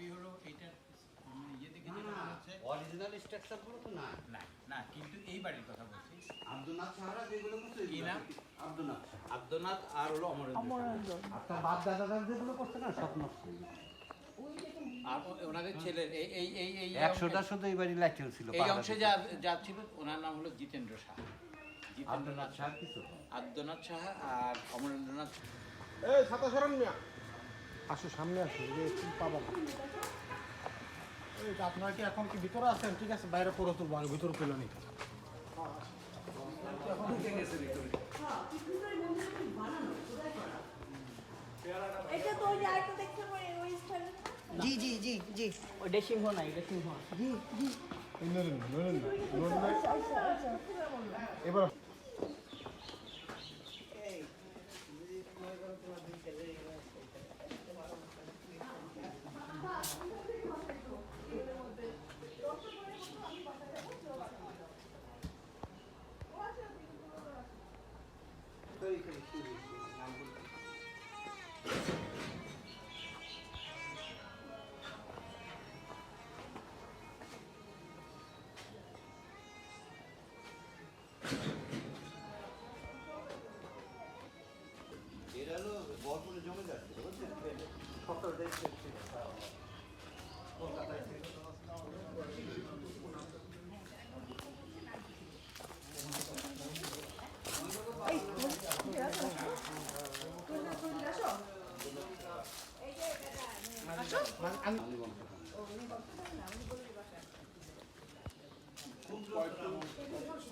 Copy হলো এইটার ইয়ে থেকে যেটা হচ্ছে অরিজিনাল স্ট্রাকচারগুলো তো না। না না, কিন্তু এই বাড়ির কথা বলছি। আব্দুনাথ সাহারা যেগুলো করছে কি নাম? আব্দুনাথ আব্দনাথ আর হলো অমরেন্দ্র। আপনার বাপ দাদারা যেগুলো করছে না সব নষ্ট হয়ে গেছে। আর ওনাদের ছেলের এই এই এই এই 100টা শুধু এই বাড়ি লাইটেল ছিল। এই অংশে যা ছিল ওনার নাম হলো জিতেন্দ্র সাহা। আব্দুনাথ সাহার কিছু আব্দনাথ সাহা আর অমরেন্দ্রনাথ। এই ছাতা সরান মিয়া, আসো সামনে আসো, এই যে একটু পাবো না। এই তো আপনারা কি এখন কি ভিতরে আছেন? ঠিক আছে, বাইরে পড়ে তুলবো, আর ভিতরে পেলো নি। এটা তো ওই যে আরেকটা দেখতে পারে ওই স্টাইলে। জি জি জি জি ওইটা সিংহ না, এটা সিংহ। জি জি নরেন নরেন নরেন আচ্ছা আচ্ছা আচ্ছা এবার এরা হলো বরপুরে জমে যাচ্ছে বুঝছেন, 17টাই কলকাতায় ছিল।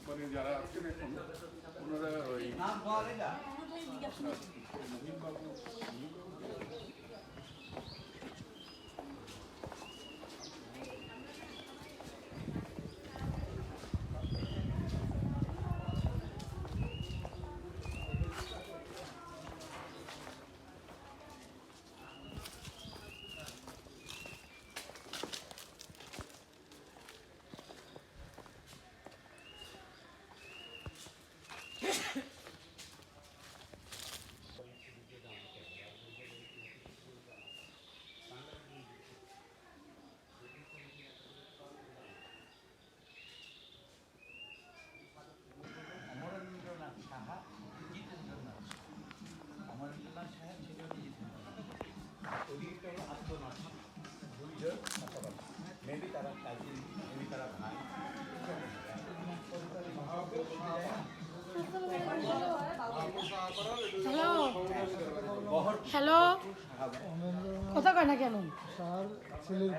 মানে যারা আছেন এখন ওনারা ওই নাম বল এটা অমরেন্দ্রনাথ সাহা, জিতেন্দ্রনাথ। অমরেন্দ্রনাথ সাহা ছিল জিতেন্দ্রনাথ। ওদিকটা হলো আব্দনাথ সাহা। দুইজন পাশাপাশি। মেবি তারা কাজিন, মেবি তারা ভাই। হ্যালো কথা কয় না কেন? স্যার ছেলের